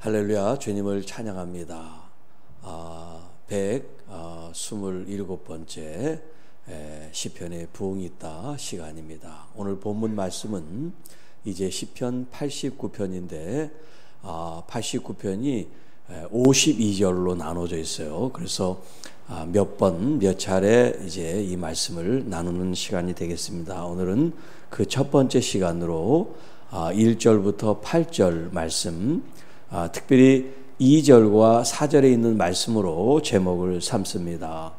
할렐루야, 주님을 찬양합니다. 127번째 시편의 부흥이 있다 시간입니다. 오늘 본문 말씀은 이제 시편 89편인데 89편이 52절로 나눠져 있어요. 그래서 몇 차례 이제 이 말씀을 나누는 시간이 되겠습니다. 오늘은 그 첫 번째 시간으로 1절부터 8절 말씀, 특별히 2절과 4절에 있는 말씀으로 제목을 삼습니다.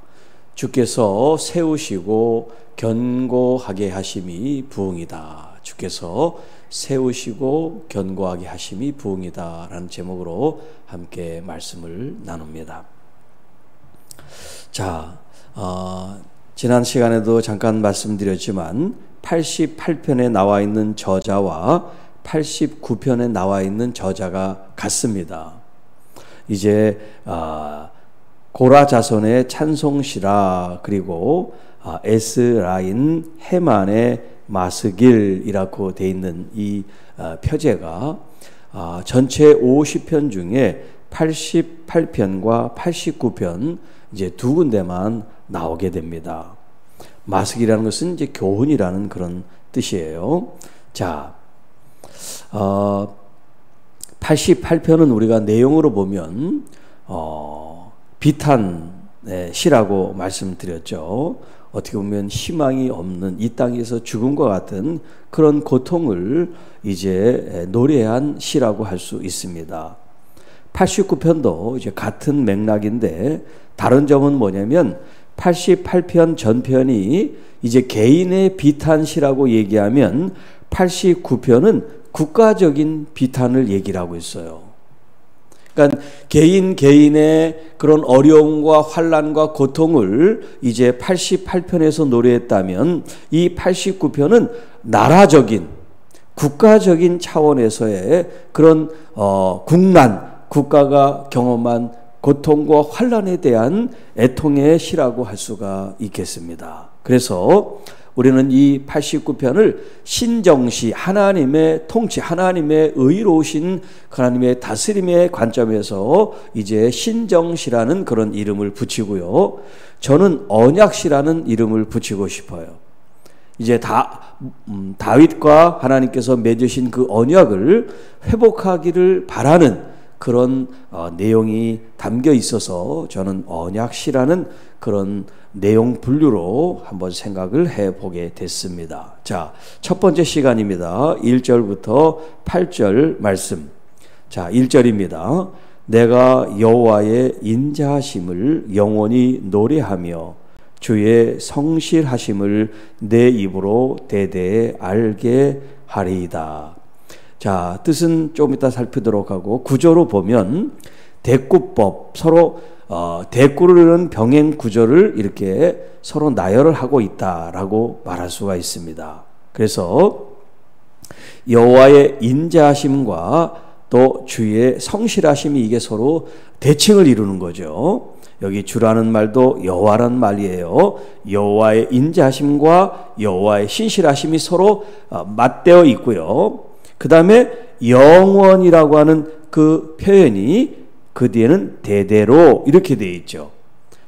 주께서 세우시고 견고하게 하심이 부흥이다. 주께서 세우시고 견고하게 하심이 부흥이다 라는 제목으로 함께 말씀을 나눕니다. 자, 지난 시간에도 잠깐 말씀드렸지만 88편에 나와 있는 저자와 89편에 나와 있는 저자가 같습니다. 이제 고라 자손의 찬송시라, 그리고 에스라인 헤만의 마스길이라고 되어 있는 이 표제가 전체 50편 중에 88편과 89편 이제 두 군데만 나오게 됩니다. 마스길이라는 것은 이제 교훈이라는 그런 뜻이에요. 자, 88편은 우리가 내용으로 보면 비탄의 시라고 말씀드렸죠. 어떻게 보면 희망이 없는 이 땅에서 죽음과 같은 그런 고통을 이제 노래한 시라고 할 수 있습니다. 89편도 이제 같은 맥락인데 다른 점은 뭐냐면 88편 전편이 이제 개인의 비탄시라고 얘기하면 89편은 국가적인 비탄을 얘기를 하고 있어요. 그러니까 개인의 그런 어려움과 환난과 고통을 이제 88편에서 노래했다면 이 89편은 나라적인 국가적인 차원에서의 그런 국가가 경험한 고통과 환난에 대한 애통의 시라고 할 수가 있겠습니다. 그래서 우리는 이 89편을 신정시, 하나님의 통치, 하나님의 의로우신 하나님의 다스림의 관점에서 이제 신정시라는 그런 이름을 붙이고요. 저는 언약시라는 이름을 붙이고 싶어요. 이제 다윗과 하나님께서 맺으신 그 언약을 회복하기를 바라는 그런 내용이 담겨 있어서 저는 언약시라는 그런 내용 분류로 한번 생각을 해보게 됐습니다. 자, 첫 번째 시간입니다. 1절부터 8절 말씀. 자, 1절입니다. 내가 여호와의 인자하심을 영원히 노래하며 주의 성실하심을 내 입으로 대대에 알게 하리이다. 자, 뜻은 좀 이따 살피도록 하고, 구조로 보면 대꾸법, 서로 대꾸를 병행 구조를 이렇게 서로 나열을 하고 있다라고 말할 수가 있습니다. 그래서 여호와의 인자하심과 또 주의 성실하심이 이게 서로 대칭을 이루는 거죠. 여기 주라는 말도 여호와라는 말이에요. 여호와의 인자하심과 여호와의 신실하심이 서로 맞대어 있고요. 그 다음에 영원이라고 하는 그 표현이 그 뒤에는 대대로 이렇게 되어 있죠.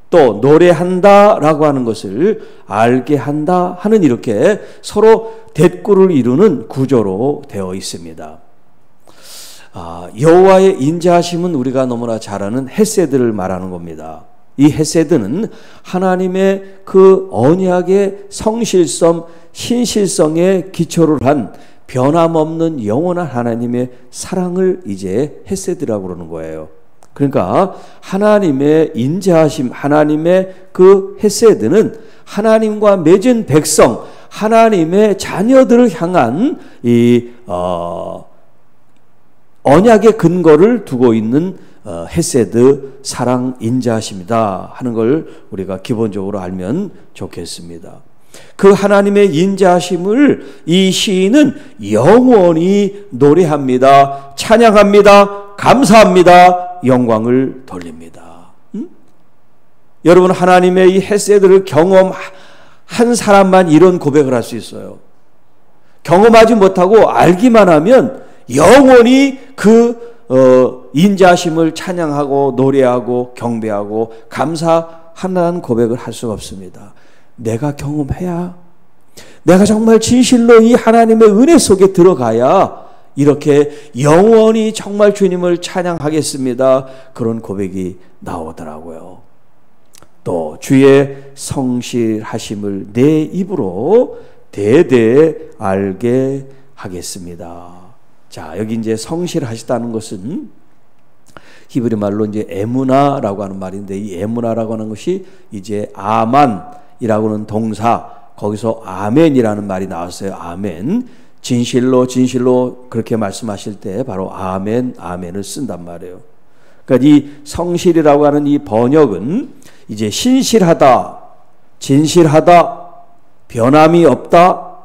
또 노래한다 라고 하는 것을 알게 한다 하는 이렇게 서로 대꾸를 이루는 구조로 되어 있습니다. 여호와의 인자하심은 우리가 너무나 잘 아는 헤세드를 말하는 겁니다. 이 헤세드는 하나님의 그 언약의 성실성, 신실성에 기초를 한 변함없는 영원한 하나님의 사랑을 이제 헤세드라고 그러는 거예요. 그러니까 하나님의 인자하심, 하나님의 그 헤세드는 하나님과 맺은 백성, 하나님의 자녀들을 향한 이 언약의 근거를 두고 있는 헤세드, 사랑, 인자하심이다 하는 걸 우리가 기본적으로 알면 좋겠습니다. 그 하나님의 인자하심을 이 시인은 영원히 노래합니다. 찬양합니다. 감사합니다. 영광을 돌립니다. 여러분, 하나님의 이 헤세드를 경험한 사람만 이런 고백을 할 수 있어요. 경험하지 못하고 알기만 하면 영원히 그 인자하심을 찬양하고 노래하고 경배하고 감사한다는 고백을 할 수가 없습니다. 내가 경험해야, 내가 정말 진실로 이 하나님의 은혜 속에 들어가야 이렇게 영원히 정말 주님을 찬양하겠습니다. 그런 고백이 나오더라고요. 또 주의 성실하심을 내 입으로 대대 알게 하겠습니다. 자, 여기 이제 성실하시다는 것은 히브리 말로 이제 에무나라고 하는 말인데, 이 에무나라고 하는 것이 이제 아만이라고 하는 동사, 거기서 아멘이라는 말이 나왔어요. 아멘. 진실로 진실로 그렇게 말씀하실 때 바로 아멘, 아멘을 쓴단 말이에요. 그러니까 이 성실이라고 하는 이 번역은 이제 신실하다, 진실하다, 변함이 없다,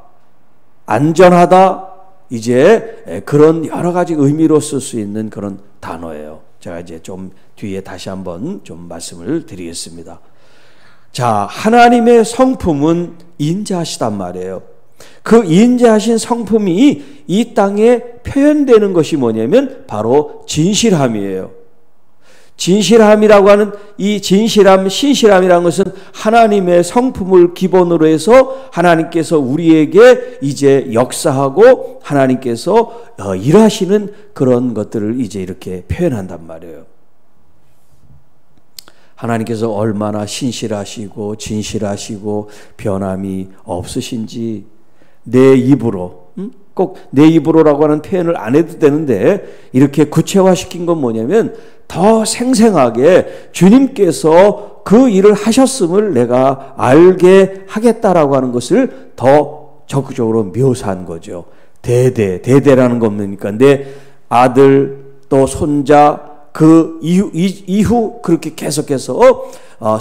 안전하다, 이제 그런 여러 가지 의미로 쓸 수 있는 그런 단어예요. 제가 이제 좀 뒤에 다시 한번 좀 말씀을 드리겠습니다. 자, 하나님의 성품은 인자하시단 말이에요. 그 인자하신 성품이 이 땅에 표현되는 것이 뭐냐면 바로 진실함이에요. 진실함이라고 하는 이 진실함, 신실함이라는 것은 하나님의 성품을 기본으로 해서 하나님께서 우리에게 이제 역사하고 하나님께서 일하시는 그런 것들을 이제 이렇게 표현한단 말이에요. 하나님께서 얼마나 신실하시고 진실하시고 변함이 없으신지 내 입으로, 꼭 내 입으로라고 하는 표현을 안 해도 되는데 이렇게 구체화시킨 건 뭐냐면 더 생생하게 주님께서 그 일을 하셨음을 내가 알게 하겠다라고 하는 것을 더 적극적으로 묘사한 거죠. 대대라는 건 뭡니까? 내 아들 또 손자 그 이후 그렇게 계속해서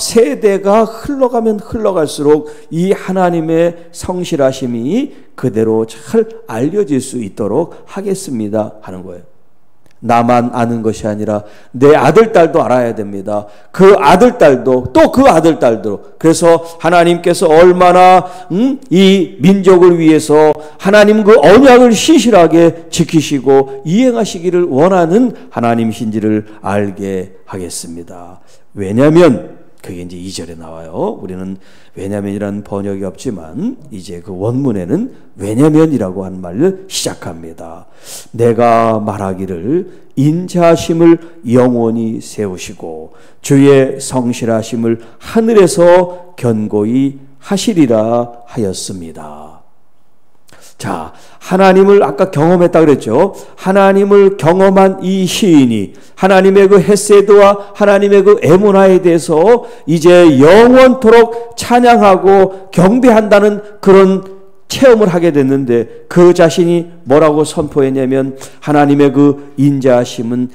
세대가 흘러가면 흘러갈수록 이 하나님의 성실하심이 그대로 잘 알려질 수 있도록 하겠습니다 하는 거예요. 나만 아는 것이 아니라 내 아들딸도 알아야 됩니다. 그 아들딸도 또 그 아들딸도. 그래서 하나님께서 얼마나 이 민족을 위해서 하나님 그 언약을 신실하게 지키시고 이행하시기를 원하는 하나님이신지를 알게 하겠습니다. 왜냐하면 그게 이제 2절에 나와요. 우리는 왜냐면이라는 번역이 없지만 이제 그 원문에는 왜냐면이라고 하는 말을 시작합니다. 내가 말하기를 인자하심을 영원히 세우시고 주의 성실하심을 하늘에서 견고히 하시리라 하였습니다. 자, 하나님을 아까 경험했다 그랬죠. 하나님을 경험한 이 시인이 하나님의 그 헤세드와 하나님의 그 에모나에 대해서 이제 영원토록 찬양하고 경배한다는 그런 체험을 하게 됐는데 그 자신이 뭐라고 선포했냐면 하나님의 그 인자하심은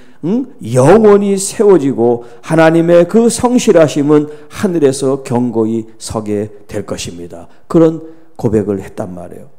영원히 세워지고 하나님의 그 성실하심은 하늘에서 견고히 서게 될 것입니다. 그런 고백을 했단 말이에요.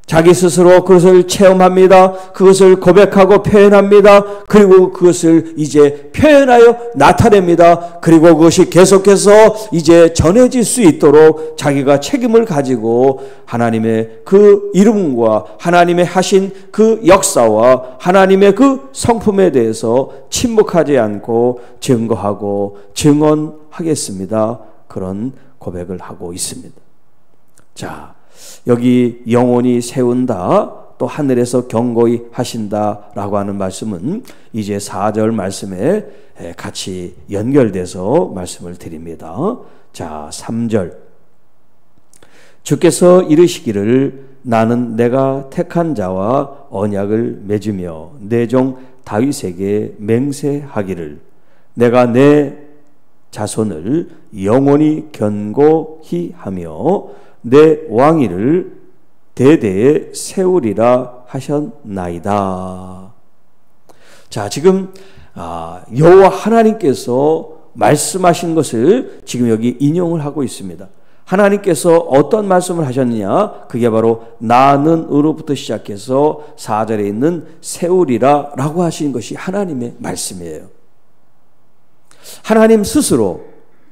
자기 스스로 그것을 체험합니다. 그것을 고백하고 표현합니다. 그리고 그것을 이제 표현하여 나타냅니다. 그리고 그것이 계속해서 이제 전해질 수 있도록 자기가 책임을 가지고 하나님의 그 이름과 하나님의 하신 그 역사와 하나님의 그 성품에 대해서 침묵하지 않고 증거하고 증언하겠습니다. 그런 고백을 하고 있습니다. 자, 여기 영원히 세운다 또 하늘에서 견고히 하신다라고 하는 말씀은 이제 4절 말씀에 같이 연결돼서 말씀을 드립니다. 자, 3절 주께서 이르시기를 나는 내가 택한 자와 언약을 맺으며 내 종 다윗에게 맹세하기를 내가 내 자손을 영원히 견고히 하며 내 왕위를 대대에 세우리라 하셨나이다. 자, 지금 여호와 하나님께서 말씀하신 것을 지금 여기 인용을 하고 있습니다. 하나님께서 어떤 말씀을 하셨느냐? 그게 바로 나는 으로부터 시작해서 4절에 있는 세우리라 라고 하신 것이 하나님의 말씀이에요. 하나님 스스로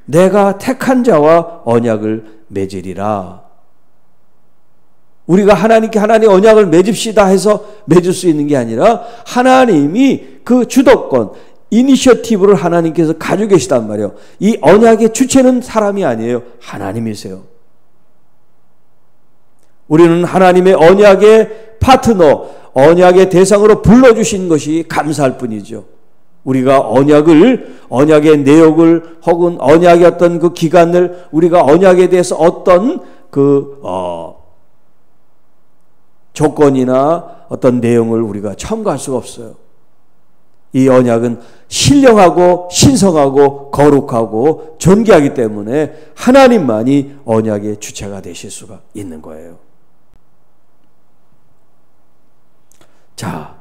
내가 택한 자와 언약을 맺으리라. 우리가 하나님께 하나님 언약을 맺읍시다 해서 맺을 수 있는 게 아니라 하나님이 그 주도권, 이니셔티브를 하나님께서 가지고 계시단 말이에요. 이 언약의 주체는 사람이 아니에요. 하나님이세요. 우리는 하나님의 언약의 파트너, 언약의 대상으로 불러주신 것이 감사할 뿐이죠. 우리가 언약의 내용을 혹은 언약의 어떤 그 기간을 우리가 언약에 대해서 어떤 조건이나 어떤 내용을 우리가 첨가할 수가 없어요. 이 언약은 신령하고 신성하고 거룩하고 존귀하기 때문에 하나님만이 언약의 주체가 되실 수가 있는 거예요. 자,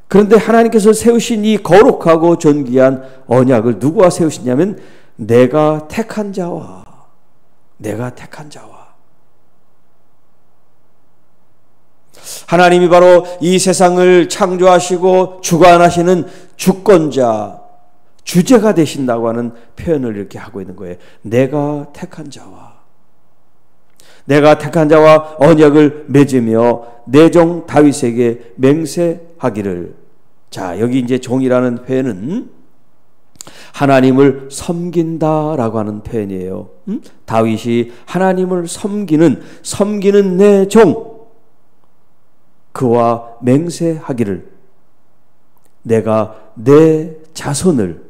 그런데 하나님께서 세우신 이 거룩하고 존귀한 언약을 누구와 세우시냐면 내가 택한 자와 하나님이 바로 이 세상을 창조하시고 주관하시는 주권자, 주제가 되신다고 하는 표현을 이렇게 하고 있는 거예요. 내가 택한 자와 언약을 맺으며 내 종 다윗에게 맹세하기를. 자, 여기 이제 종이라는 표현은 하나님을 섬긴다라고 하는 표현이에요. 다윗이 하나님을 섬기는 내 종, 그와 맹세하기를 내가 내 자손을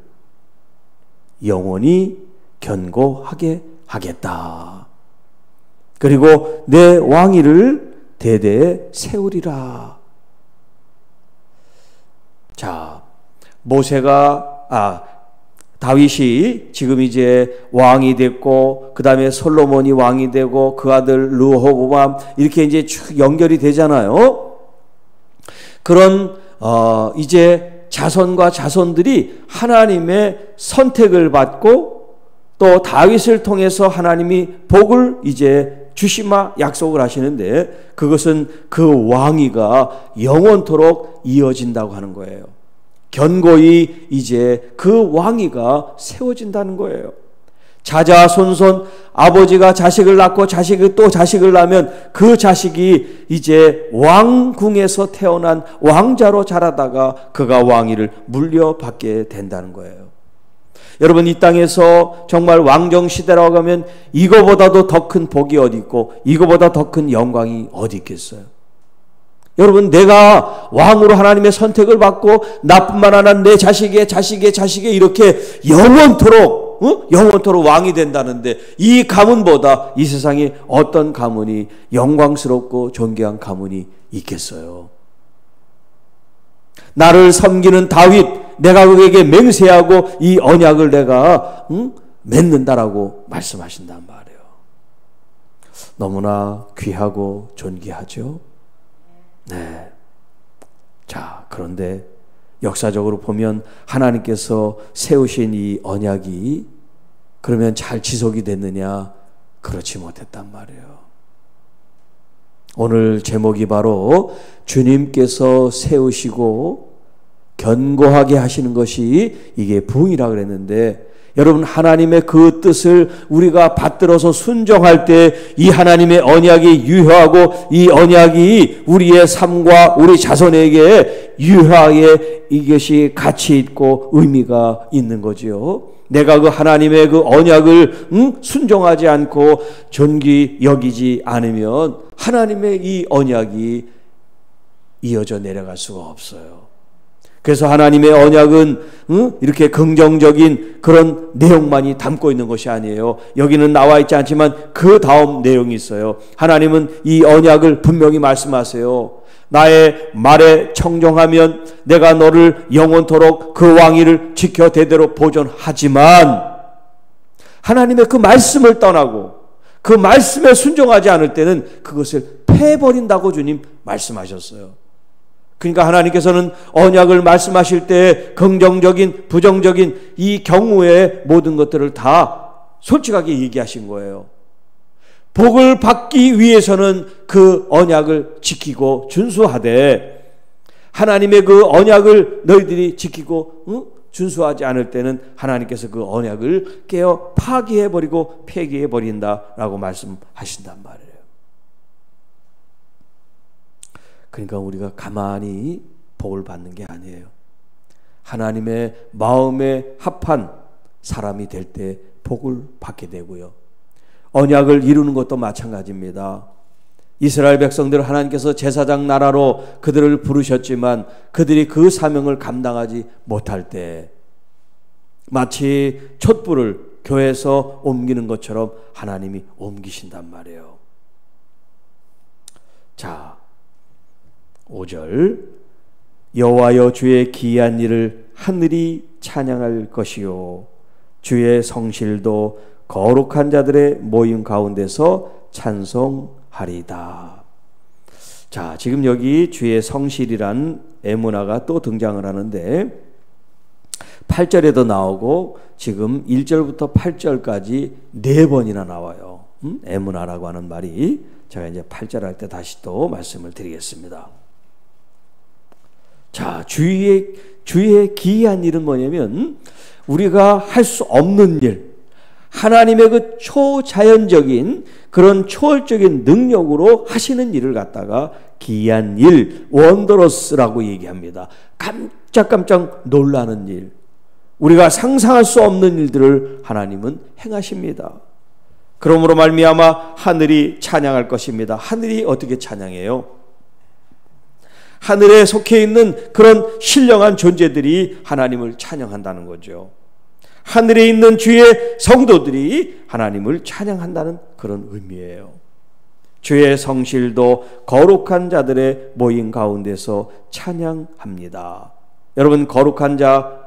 영원히 견고하게 하겠다. 그리고 내 왕위를 대대에 세우리라. 자, 다윗이 지금 이제 왕이 됐고, 그 다음에 솔로몬이 왕이 되고, 그 아들 르호보암, 이렇게 이제 쭉 연결이 되잖아요. 그런 이제 자손과 자손들이 하나님의 선택을 받고 또 다윗을 통해서 하나님이 복을 이제 주시마 약속을 하시는데, 그것은 그 왕위가 영원토록 이어진다고 하는 거예요. 견고히 이제 그 왕위가 세워진다는 거예요. 자자손손, 아버지가 자식을 낳고 자식이 또 자식을 낳으면 그 자식이 이제 왕궁에서 태어난 왕자로 자라다가 그가 왕위를 물려받게 된다는 거예요. 여러분, 이 땅에서 정말 왕정시대라고 하면 이거보다도 더 큰 복이 어디 있고 이거보다 더 큰 영광이 어디 있겠어요? 여러분, 내가 왕으로 하나님의 선택을 받고 나뿐만 아니라 내 자식의 이렇게 영원토록 왕이 된다는데, 이 가문보다 이 세상에 어떤 가문이 영광스럽고 존귀한 가문이 있겠어요? 나를 섬기는 다윗, 내가 그에게 맹세하고 이 언약을 내가 맺는다라고 말씀하신단 말이에요. 너무나 귀하고 존귀하죠? 네. 자, 그런데 역사적으로 보면 하나님께서 세우신 이 언약이 그러면 잘 지속이 됐느냐? 그렇지 못했단 말이에요. 오늘 제목이 바로 주님께서 세우시고 견고하게 하시는 것이 이게 부흥이라 그랬는데, 여러분, 하나님의 그 뜻을 우리가 받들어서 순종할 때 이 하나님의 언약이 유효하고 이 언약이 우리의 삶과 우리 자손에게 유효하게 이것이 가치 있고 의미가 있는 거지요. 내가 그 하나님의 그 언약을 순종하지 않고 존귀 여기지 않으면 하나님의 이 언약이 이어져 내려갈 수가 없어요. 그래서 하나님의 언약은 이렇게 긍정적인 그런 내용만이 담고 있는 것이 아니에요. 여기는 나와 있지 않지만 그 다음 내용이 있어요. 하나님은 이 언약을 분명히 말씀하세요. 나의 말에 청종하면 내가 너를 영원토록 그 왕위를 지켜 대대로 보존하지만, 하나님의 그 말씀을 떠나고 그 말씀에 순종하지 않을 때는 그것을 패해버린다고 주님 말씀하셨어요. 그러니까 하나님께서는 언약을 말씀하실 때 긍정적인, 부정적인 이 경우의 모든 것들을 다 솔직하게 얘기하신 거예요. 복을 받기 위해서는 그 언약을 지키고 준수하되, 하나님의 그 언약을 너희들이 지키고 준수하지 않을 때는 하나님께서 그 언약을 깨어 파기해버리고 폐기해버린다라고 말씀하신단 말이에요. 그러니까 우리가 가만히 복을 받는 게 아니에요. 하나님의 마음에 합한 사람이 될 때 복을 받게 되고요. 언약을 이루는 것도 마찬가지입니다. 이스라엘 백성들 하나님께서 제사장 나라로 그들을 부르셨지만 그들이 그 사명을 감당하지 못할 때 마치 촛불을 교회에서 옮기는 것처럼 하나님이 옮기신단 말이에요. 자, 5절 여호와여 주의 기이한 일을 하늘이 찬양할 것이요 주의 성실도 거룩한 자들의 모임 가운데서 찬송하리다. 자, 지금 여기 주의 성실이란 에무나가 또 등장을 하는데 8절에도 나오고 지금 1절부터 8절까지 4번이나 나와요. 에무나라고 하는 말이. 제가 이제 8절 할 때 다시 또 말씀을 드리겠습니다. 자, 주의 기이한 일은 뭐냐면 우리가 할 수 없는 일, 하나님의 그 초자연적인 그런 초월적인 능력으로 하시는 일을 갖다가 기이한 일, 원더러스라고 얘기합니다. 깜짝깜짝 놀라는 일, 우리가 상상할 수 없는 일들을 하나님은 행하십니다. 그러므로 말미암아 하늘이 찬양할 것입니다. 하늘이 어떻게 찬양해요? 하늘에 속해 있는 그런 신령한 존재들이 하나님을 찬양한다는 거죠. 하늘에 있는 주의 성도들이 하나님을 찬양한다는 그런 의미예요. 주의 성실도 거룩한 자들의 모임 가운데서 찬양합니다. 여러분, 거룩한 자,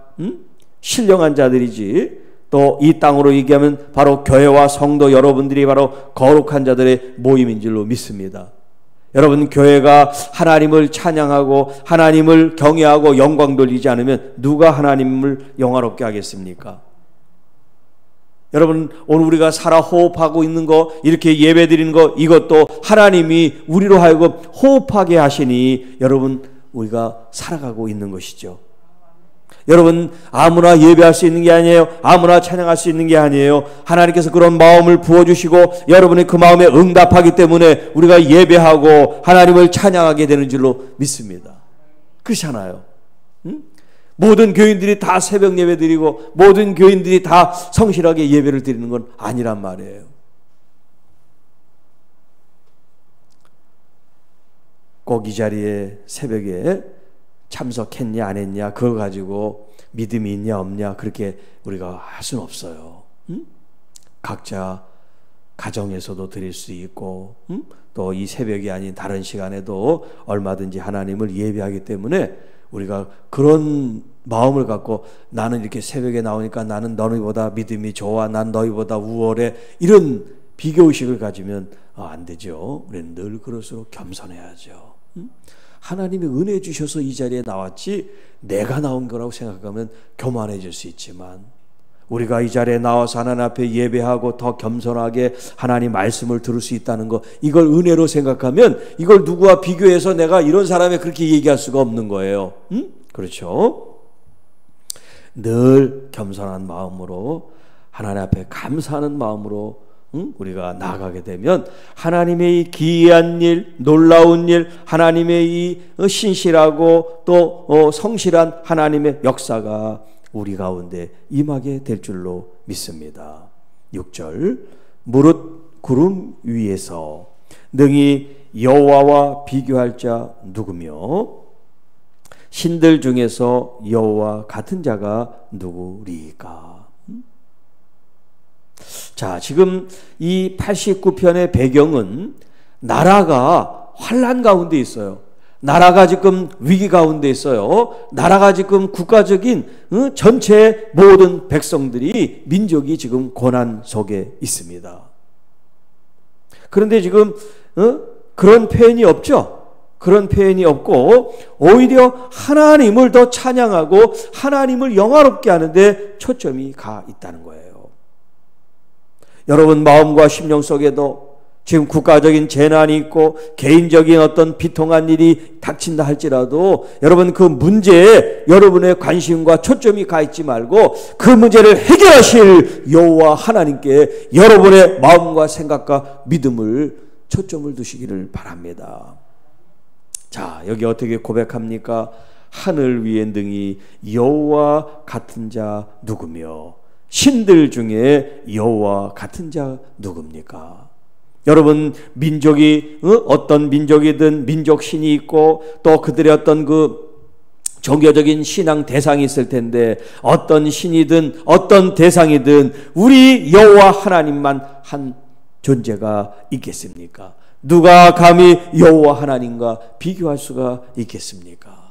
신령한 자들이지, 또 이 땅으로 얘기하면 바로 교회와 성도 여러분들이 바로 거룩한 자들의 모임인 줄로 믿습니다. 여러분, 교회가 하나님을 찬양하고 하나님을 경외하고 영광 돌리지 않으면 누가 하나님을 영화롭게 하겠습니까? 여러분, 오늘 우리가 살아 호흡하고 있는 거, 이렇게 예배 드리는 거, 이것도 하나님이 우리로 하여금 호흡하게 하시니 여러분, 우리가 살아가고 있는 것이죠. 여러분, 아무나 예배할 수 있는 게 아니에요. 아무나 찬양할 수 있는 게 아니에요. 하나님께서 그런 마음을 부어주시고 여러분이 그 마음에 응답하기 때문에 우리가 예배하고 하나님을 찬양하게 되는 줄로 믿습니다. 그렇잖아요. 모든 교인들이 다 새벽 예배 드리고 모든 교인들이 다 성실하게 예배를 드리는 건 아니란 말이에요. 꼭 이 자리에 새벽에 참석했냐 안 했냐 그거 가지고 믿음이 있냐 없냐 그렇게 우리가 할 수는 없어요. 각자 가정에서도 드릴 수 있고 또 이 새벽이 아닌 다른 시간에도 얼마든지 하나님을 예배하기 때문에 우리가 그런 마음을 갖고 나는 이렇게 새벽에 나오니까 나는 너희보다 믿음이 좋아, 난 너희보다 우월해, 이런 비교의식을 가지면 안 되죠. 우리는 늘 그럴수록 겸손해야죠. 하나님이 은혜 주셔서 이 자리에 나왔지 내가 나온 거라고 생각하면 교만해질 수 있지만 우리가 이 자리에 나와서 하나님 앞에 예배하고 더 겸손하게 하나님 말씀을 들을 수 있다는 거, 이걸 은혜로 생각하면 이걸 누구와 비교해서 내가 이런 사람에 그렇게 얘기할 수가 없는 거예요. 그렇죠? 늘 겸손한 마음으로 하나님 앞에 감사하는 마음으로 우리가 나아가게 되면 하나님의 이 기이한 일, 놀라운 일, 하나님의 이 신실하고 또 성실한 하나님의 역사가 우리 가운데 임하게 될 줄로 믿습니다. 6절 무릇 구름 위에서 능히 여호와와 비교할 자 누구며 신들 중에서 여호와 같은 자가 누구리까? 자, 지금 이 89편의 배경은 나라가 환난 가운데 있어요. 나라가 지금 위기 가운데 있어요. 나라가 지금 국가적인 전체 모든 백성들이, 민족이 지금 고난 속에 있습니다. 그런데 지금 그런 표현이 없죠. 그런 표현이 없고 오히려 하나님을 더 찬양하고 하나님을 영화롭게 하는데 초점이 가 있다는 거예요. 여러분 마음과 심령 속에도 지금 국가적인 재난이 있고 개인적인 어떤 비통한 일이 닥친다 할지라도 여러분 그 문제에 여러분의 관심과 초점이 가 있지 말고 그 문제를 해결하실 여호와 하나님께 여러분의 마음과 생각과 믿음을 초점을 두시기를 바랍니다. 자, 여기 어떻게 고백합니까? 하늘 위에 능히 여호와 같은 자 누구며 신들 중에 여호와 같은 자 누굽니까? 여러분, 민족이 어떤 민족이든 민족 신이 있고 또 그들의 어떤 그 종교적인 신앙 대상이 있을 텐데 어떤 신이든 어떤 대상이든 우리 여호와 하나님만 한 존재가 있겠습니까? 누가 감히 여호와 하나님과 비교할 수가 있겠습니까?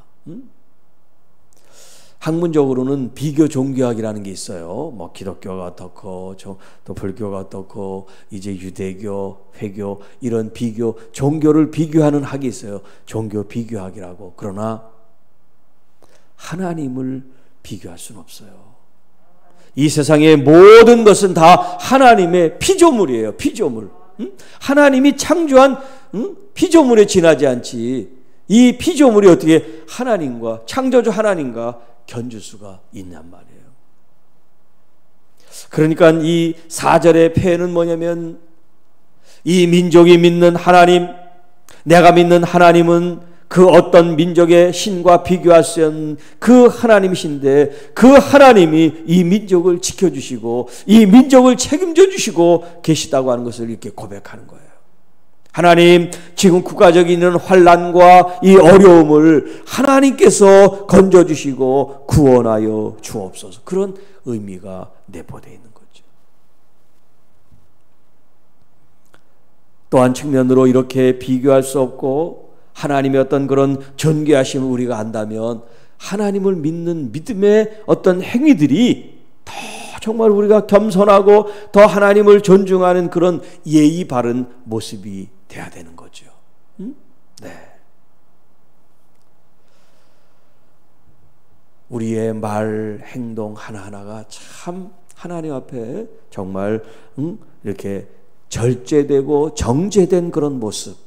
학문적으로는 비교 종교학이라는 게 있어요. 뭐 기독교가 어떻고 또 불교가 어떻고 이제 유대교, 회교 이런 비교 종교를 비교하는 학이 있어요. 종교 비교학이라고. 그러나 하나님을 비교할 수는 없어요. 이 세상의 모든 것은 다 하나님의 피조물이에요. 피조물. 하나님이 창조한 피조물에 지나지 않지 이 피조물이 어떻게 하나님과 창조주 하나님과 견줄 수가 있냔 말이에요. 그러니까 이 4절의 폐해는 뭐냐면 이 민족이 믿는 하나님, 내가 믿는 하나님은 그 어떤 민족의 신과 비교할 수 없는 그 하나님이신데 그 하나님이 이 민족을 지켜주시고 이 민족을 책임져 주시고 계시다고 하는 것을 이렇게 고백하는 거예요. 하나님, 지금 국가적인 이런 환난과 이 어려움을 하나님께서 건져주시고 구원하여 주옵소서. 그런 의미가 내포되어 있는 거죠. 또 한 측면으로 이렇게 비교할 수 없고 하나님의 어떤 그런 존귀하심을 우리가 안다면 하나님을 믿는 믿음의 어떤 행위들이 더 정말 우리가 겸손하고 더 하나님을 존중하는 그런 예의 바른 모습이 돼야 되는 거죠. 네. 우리의 말, 행동 하나하나가 참 하나님 앞에 정말 이렇게 절제되고 정제된 그런 모습,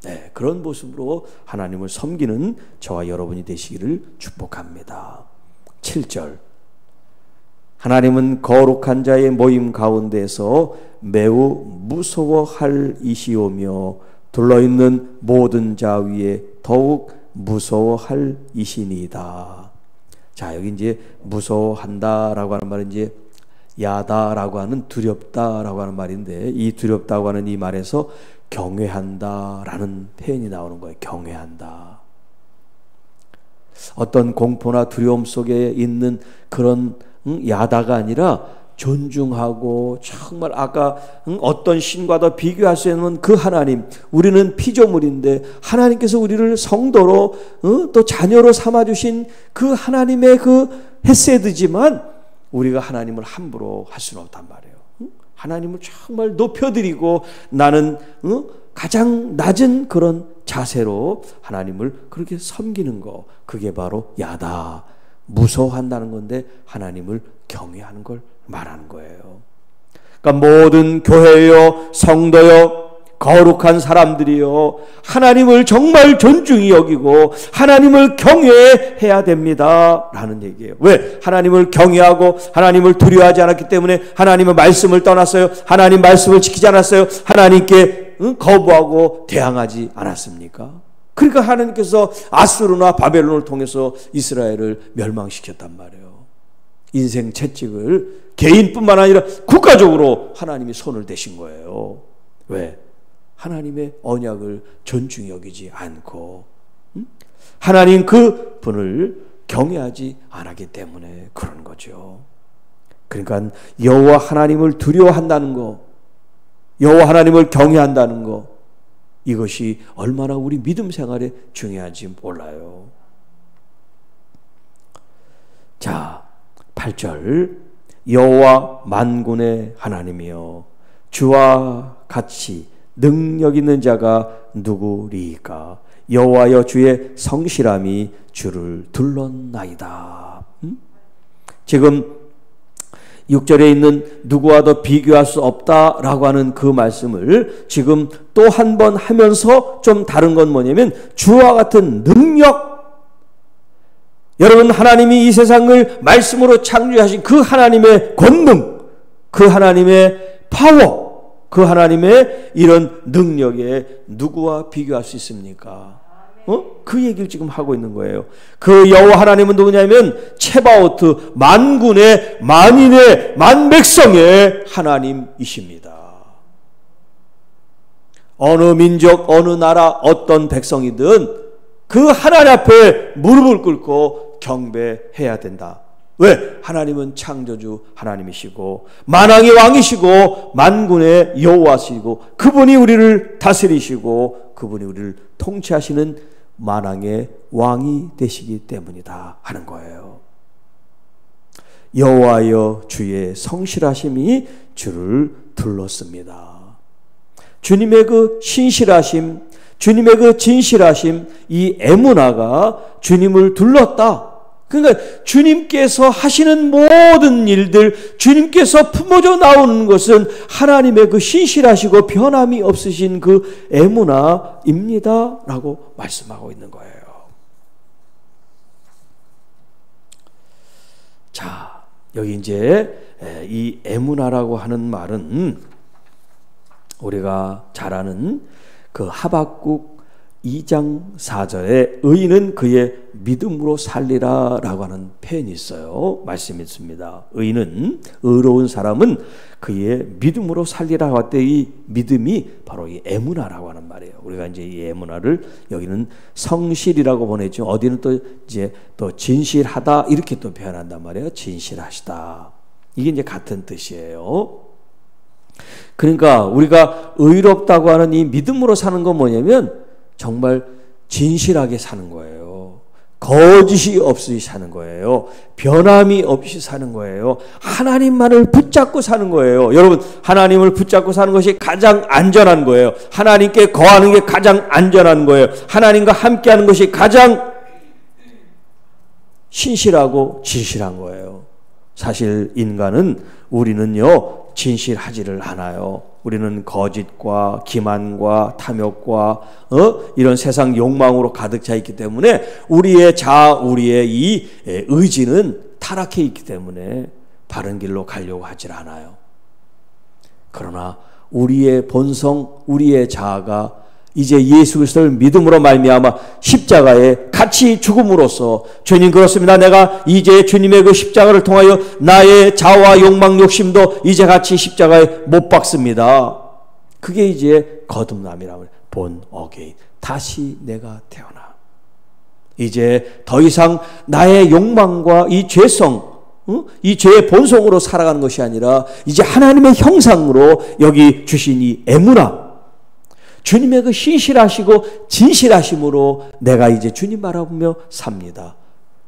네, 그런 모습으로 하나님을 섬기는 저와 여러분이 되시기를 축복합니다. 7절 하나님은 거룩한 자의 모임 가운데서 매우 무서워할 이시오며 둘러있는 모든 자 위에 더욱 무서워할 이시니이다. 자, 여기 이제 무서워한다라고 하는 말은 이제 야다라고 하는 두렵다라고 하는 말인데 이 두렵다고 하는 이 말에서 경외한다라는 표현이 나오는 거예요. 경외한다. 어떤 공포나 두려움 속에 있는 그런 야다가 아니라 존중하고 정말 아까 어떤 신과도 비교할 수 있는 그 하나님, 우리는 피조물인데 하나님께서 우리를 성도로 또 자녀로 삼아주신 그 하나님의 그 헤세드지만 우리가 하나님을 함부로 할 수는 없단 말이에요. 하나님을 정말 높여드리고 나는 가장 낮은 그런 자세로 하나님을 그렇게 섬기는 거, 그게 바로 야다, 무서워한다는 건데 하나님을 경외하는 걸 말하는 거예요. 그러니까 모든 교회요, 성도요, 거룩한 사람들이요, 하나님을 정말 존중히 여기고 하나님을 경외해야 됩니다 라는 얘기예요. 왜? 하나님을 경외하고 하나님을 두려워하지 않았기 때문에 하나님의 말씀을 떠났어요. 하나님 말씀을 지키지 않았어요. 하나님께 거부하고 대항하지 않았습니까? 그러니까 하나님께서 아수르나 바벨론을 통해서 이스라엘을 멸망시켰단 말이에요. 인생 채찍을 개인뿐만 아니라 국가적으로 하나님이 손을 대신 거예요. 왜? 하나님의 언약을 존중히 여기지 않고 하나님 그 분을 경외하지 않았기 때문에 그런 거죠. 그러니까 여호와 하나님을 두려워한다는 거, 여호와 하나님을 경외한다는 거, 이것이 얼마나 우리 믿음 생활에 중요한지 몰라요. 자, 8절 여호와 만군의 하나님이여 주와 같이 능력 있는 자가 누구리이까? 여호와여 주의 성실함이 주를 둘렀나이다. 지금 6절에 있는 누구와도 비교할 수 없다라고 하는 그 말씀을 지금 또 한 번 하면서 좀 다른 건 뭐냐면 주와 같은 능력, 여러분 하나님이 이 세상을 말씀으로 창조하신 그 하나님의 권능, 그 하나님의 파워, 그 하나님의 이런 능력에 누구와 비교할 수 있습니까? 그 얘기를 지금 하고 있는 거예요. 그 여호와 하나님은 누구냐면 체바오트, 만군의, 만인의, 만백성의 하나님이십니다. 어느 민족, 어느 나라, 어떤 백성이든 그 하나님 앞에 무릎을 꿇고 경배해야 된다. 왜? 하나님은 창조주 하나님이시고 만왕의 왕이시고 만군의 여호와시고 그분이 우리를 다스리시고 그분이 우리를 통치하시는 만왕의 왕이 되시기 때문이다 하는 거예요. 여호와여 주의 성실하심이 주를 둘렀습니다. 주님의 그 신실하심, 주님의 그 진실하심, 이 에무나가 주님을 둘렀다. 그러니까 주님께서 하시는 모든 일들, 주님께서 품어져 나오는 것은 하나님의 그 신실하시고 변함이 없으신 그 에무나입니다 라고 말씀하고 있는 거예요. 자, 여기 이제 이 에무나라고 하는 말은 우리가 잘 아는 그 하박국 2장 4절에 의인은 그의 믿음으로 살리라 라고 하는 표현이 있어요. 말씀이 있습니다. 의인은, 의로운 사람은 그의 믿음으로 살리라 할 때 이 믿음이 바로 이 에무나라고 하는 말이에요. 우리가 이제 이 에무나를 여기는 성실이라고 보냈죠. 어디는 또 이제 또 진실하다 이렇게 또 표현한단 말이에요. 진실하시다. 이게 이제 같은 뜻이에요. 그러니까 우리가 의롭다고 하는 이 믿음으로 사는 건 뭐냐면 정말 진실하게 사는 거예요. 거짓이 없이 사는 거예요. 변함이 없이 사는 거예요. 하나님만을 붙잡고 사는 거예요. 여러분, 하나님을 붙잡고 사는 것이 가장 안전한 거예요. 하나님께 거하는 게 가장 안전한 거예요. 하나님과 함께하는 것이 가장 신실하고 진실한 거예요. 사실 인간은 우리는요 진실하지를 않아요. 우리는 거짓과 기만과 탐욕과 이런 세상 욕망으로 가득 차 있기 때문에 우리의 이 의지는 타락해 있기 때문에 바른 길로 가려고 하질 않아요. 그러나 우리의 본성, 우리의 자아가 이제 예수 그리스도를 믿음으로 말미암아 십자가에 같이 죽음으로써 주님 그렇습니다. 내가 이제 주님의 그 십자가를 통하여 나의 자아와 욕망 욕심도 이제 같이 십자가에 못 박습니다. 그게 이제 거듭남이라고 본 어게인. 다시 내가 태어나. 이제 더 이상 나의 욕망과 이 죄성, 이 죄의 본성으로 살아가는 것이 아니라 이제 하나님의 형상으로 여기 주신 이 에무나, 주님의 그 신실하시고 진실하심으로 내가 이제 주님 바라보며 삽니다.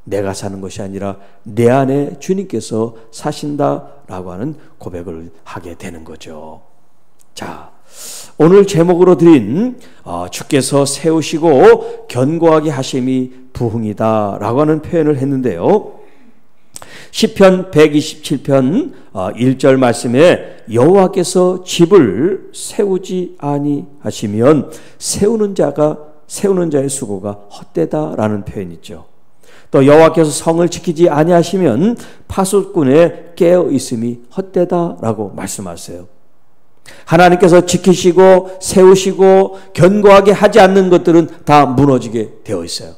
내가 사는 것이 아니라 내 안에 주님께서 사신다라고 하는 고백을 하게 되는 거죠. 자, 오늘 제목으로 드린 주께서 세우시고 견고하게 하심이 부흥이다 라고 하는 표현을 했는데요. 시편 127편 1절 말씀에 여호와께서 집을 세우지 아니하시면 세우는 자의 수고가 헛되다라는 표현이 있죠. 또 여호와께서 성을 지키지 아니하시면 파수꾼의 깨어 있음이 헛되다라고 말씀하세요. 하나님께서 지키시고 세우시고 견고하게 하지 않는 것들은 다 무너지게 되어 있어요.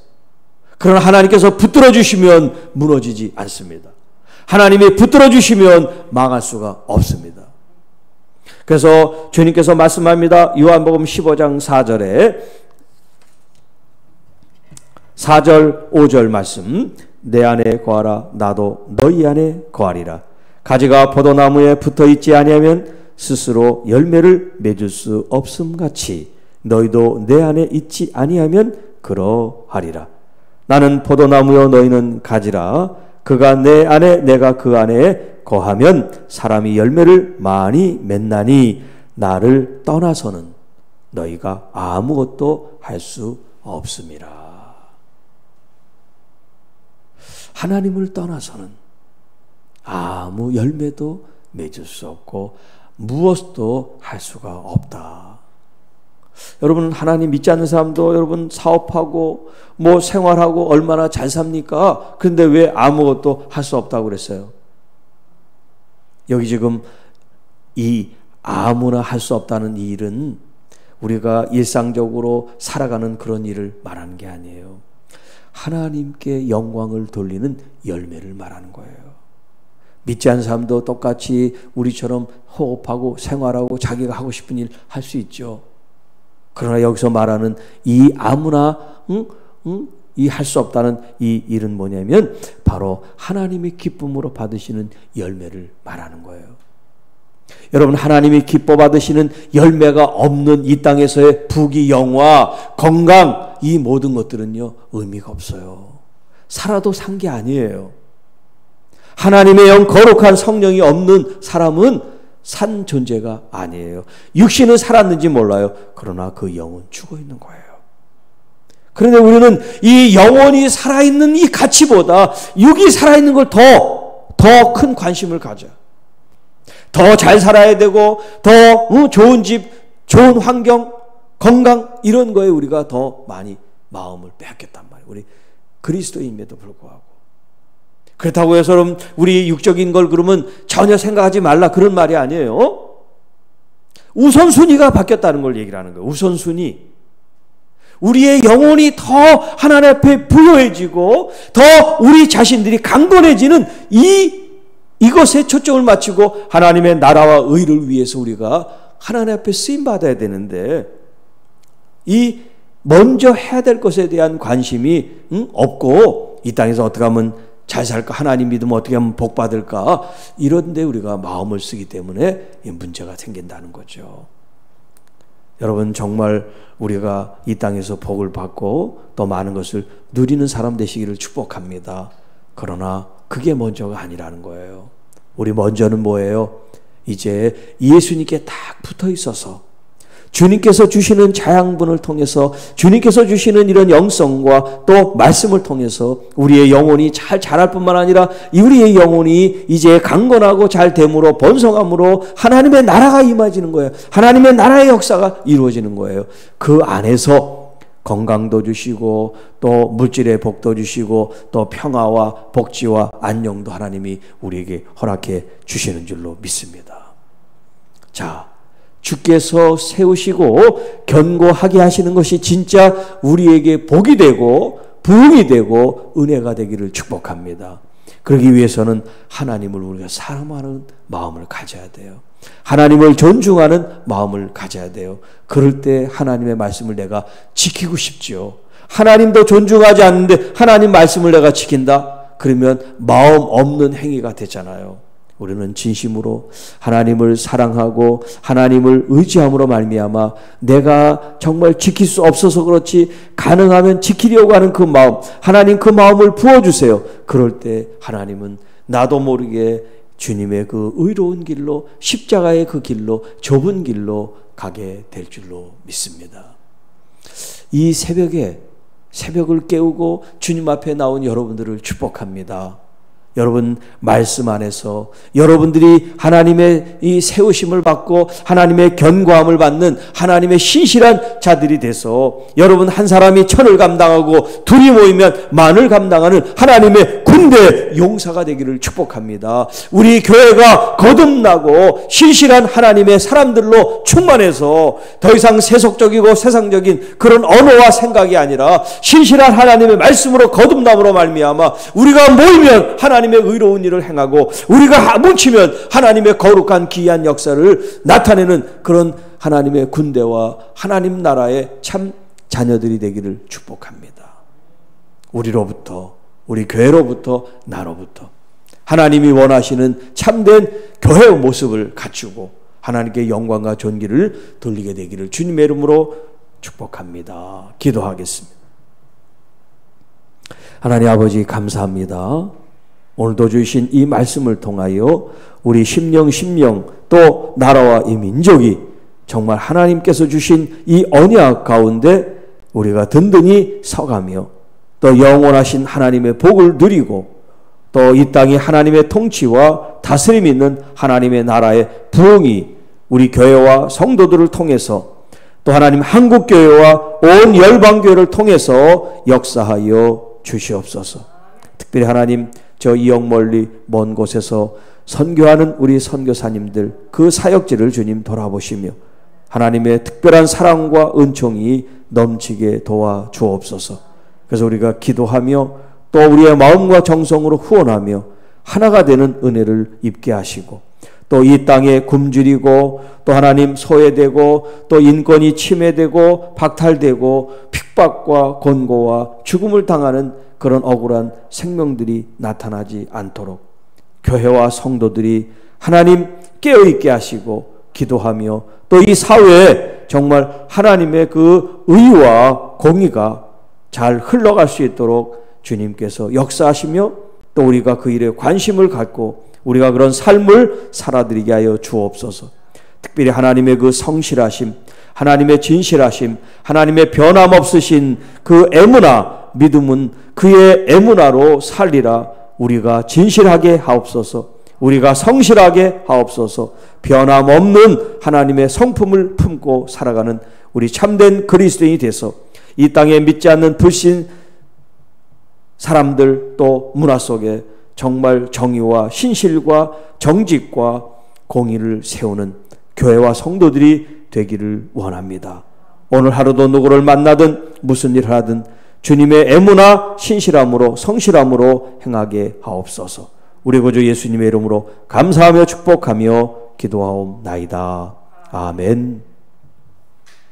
그러나 하나님께서 붙들어 주시면 무너지지 않습니다. 하나님이 붙들어 주시면 망할 수가 없습니다. 그래서 주님께서 말씀합니다. 요한복음 15장 4절 5절 말씀. 내 안에 거하라 나도 너희 안에 거하리라. 가지가 포도나무에 붙어 있지 아니하면 스스로 열매를 맺을 수 없음같이 너희도 내 안에 있지 아니하면 그러하리라. 나는 포도나무요 너희는 가지라. 그가 내 안에 내가 그 안에 거하면 사람이 열매를 많이 맺나니 나를 떠나서는 너희가 아무것도 할 수 없음이라. 하나님을 떠나서는 아무 열매도 맺을 수 없고 무엇도 할 수가 없다. 여러분, 하나님 믿지 않는 사람도 여러분 사업하고 뭐 생활하고 얼마나 잘 삽니까? 그런데 왜 아무것도 할 수 없다고 그랬어요? 여기 지금 이 아무나 할 수 없다는 이 일은 우리가 일상적으로 살아가는 그런 일을 말하는 게 아니에요. 하나님께 영광을 돌리는 열매를 말하는 거예요. 믿지 않는 사람도 똑같이 우리처럼 호흡하고 생활하고 자기가 하고 싶은 일 할 수 있죠. 그러나 여기서 말하는 이 아무나 이 할 수 없다는 이 일은 뭐냐면 바로 하나님의 기쁨으로 받으시는 열매를 말하는 거예요. 여러분, 하나님이 기뻐 받으시는 열매가 없는 이 땅에서의 부귀 영화, 건강, 이 모든 것들은요 의미가 없어요. 살아도 산 게 아니에요. 하나님의 영 거룩한 성령이 없는 사람은 산 존재가 아니에요. 육신은 살았는지 몰라요. 그러나 그 영은 죽어 있는 거예요. 그런데 우리는 이 영혼이 살아있는 이 가치보다 육이 살아있는 걸 더 큰 관심을 가져. 더 잘 살아야 되고 더 좋은 집, 좋은 환경, 건강 이런 거에 우리가 더 많이 마음을 빼앗겼단 말이에요. 우리 그리스도인임에도 불구하고. 그렇다고 해서 여러분 우리 육적인 걸 그러면 전혀 생각하지 말라 그런 말이 아니에요. 우선순위가 바뀌었다는 걸 얘기를 하는 거예요. 우선순위. 우리의 영혼이 더 하나님 앞에 부요해지고 더 우리 자신들이 강건해지는 이것에 초점을 맞추고 하나님의 나라와 의를 위해서 우리가 하나님 앞에 쓰임받아야 되는데 이 먼저 해야 될 것에 대한 관심이 없고 이 땅에서 어떻게 하면 잘 살까? 하나님 믿으면 어떻게 하면 복 받을까? 이런 데 우리가 마음을 쓰기 때문에 문제가 생긴다는 거죠. 여러분, 정말 우리가 이 땅에서 복을 받고 또 많은 것을 누리는 사람 되시기를 축복합니다. 그러나 그게 먼저가 아니라는 거예요. 우리 먼저는 뭐예요? 이제 예수님께 딱 붙어 있어서 주님께서 주시는 자양분을 통해서 주님께서 주시는 이런 영성과 또 말씀을 통해서 우리의 영혼이 잘 자랄 뿐만 아니라 우리의 영혼이 이제 강건하고 잘 됨으로 번성함으로 하나님의 나라가 임해지는 거예요. 하나님의 나라의 역사가 이루어지는 거예요. 그 안에서 건강도 주시고 또 물질의 복도 주시고 또 평화와 복지와 안녕도 하나님이 우리에게 허락해 주시는 줄로 믿습니다. 자, 주께서 세우시고 견고하게 하시는 것이 진짜 우리에게 복이 되고 부흥이 되고 은혜가 되기를 축복합니다. 그러기 위해서는 하나님을 우리가 사랑하는 마음을 가져야 돼요. 하나님을 존중하는 마음을 가져야 돼요. 그럴 때 하나님의 말씀을 내가 지키고 싶지요. 하나님도 존중하지 않는데 하나님 말씀을 내가 지킨다? 그러면 마음 없는 행위가 되잖아요. 우리는 진심으로 하나님을 사랑하고 하나님을 의지함으로 말미암아 내가 정말 지킬 수 없어서 그렇지 가능하면 지키려고 하는 그 마음, 하나님 그 마음을 부어주세요. 그럴 때 하나님은 나도 모르게 주님의 그 의로운 길로, 십자가의 그 길로, 좁은 길로 가게 될 줄로 믿습니다. 이 새벽에 새벽을 깨우고 주님 앞에 나온 여러분들을 축복합니다. 여러분 말씀 안에서 여러분들이 하나님의 이 세우심을 받고 하나님의 견고함을 받는 하나님의 신실한 자들이 돼서 여러분 한 사람이 천을 감당하고 둘이 모이면 만을 감당하는 하나님의 군대 용사가 되기를 축복합니다. 우리 교회가 거듭나고 신실한 하나님의 사람들로 충만해서 더 이상 세속적이고 세상적인 그런 언어와 생각이 아니라 신실한 하나님의 말씀으로 거듭남으로 말미암아 우리가 모이면 하나님의 의로운 일을 행하고 우리가 뭉치면 하나님의 거룩한 기이한 역사를 나타내는 그런 하나님의 군대와 하나님 나라의 참 자녀들이 되기를 축복합니다. 우리로부터, 우리 교회로부터, 나로부터 하나님이 원하시는 참된 교회의 모습을 갖추고 하나님께 영광과 존귀를 돌리게 되기를 주님의 이름으로 축복합니다. 기도하겠습니다. 하나님 아버지 감사합니다. 오늘도 주신 이 말씀을 통하여 우리 심령 또 나라와 이 민족이 정말 하나님께서 주신 이 언약 가운데 우리가 든든히 서가며 또 영원하신 하나님의 복을 누리고 또 이 땅이 하나님의 통치와 다스림이 있는 하나님의 나라의 부흥이 우리 교회와 성도들을 통해서 또 하나님 한국교회와 온 열방교회를 통해서 역사하여 주시옵소서. 특별히 하나님 저 이역 멀리 먼 곳에서 선교하는 우리 선교사님들 그 사역지를 주님 돌아보시며 하나님의 특별한 사랑과 은총이 넘치게 도와 주옵소서. 그래서 우리가 기도하며 또 우리의 마음과 정성으로 후원하며 하나가 되는 은혜를 입게 하시고, 또 이 땅에 굶주리고 또 하나님 소외되고 또 인권이 침해되고 박탈되고 핍박과 권고와 죽음을 당하는 그런 억울한 생명들이 나타나지 않도록 교회와 성도들이 하나님 깨어있게 하시고 기도하며 또 이 사회에 정말 하나님의 그 의와 공의가 잘 흘러갈 수 있도록 주님께서 역사하시며 또 우리가 그 일에 관심을 갖고 우리가 그런 삶을 살아드리게 하여 주옵소서. 특별히 하나님의 그 성실하심, 하나님의 진실하심, 하나님의 변함없으신 그 애문화, 믿음은 그의 애문화로 살리라. 우리가 진실하게 하옵소서. 우리가 성실하게 하옵소서. 변함없는 하나님의 성품을 품고 살아가는 우리 참된 그리스도인이 돼서 이 땅에 믿지 않는 불신 사람들 또 문화 속에 정말 정의와 신실과 정직과 공의를 세우는 교회와 성도들이 되기를 원합니다. 오늘 하루도 누구를 만나든 무슨 일을 하든 주님의 애무나 신실함으로 성실함으로 행하게 하옵소서. 우리 구주 예수님의 이름으로 감사하며 축복하며 기도하옵나이다. 아멘.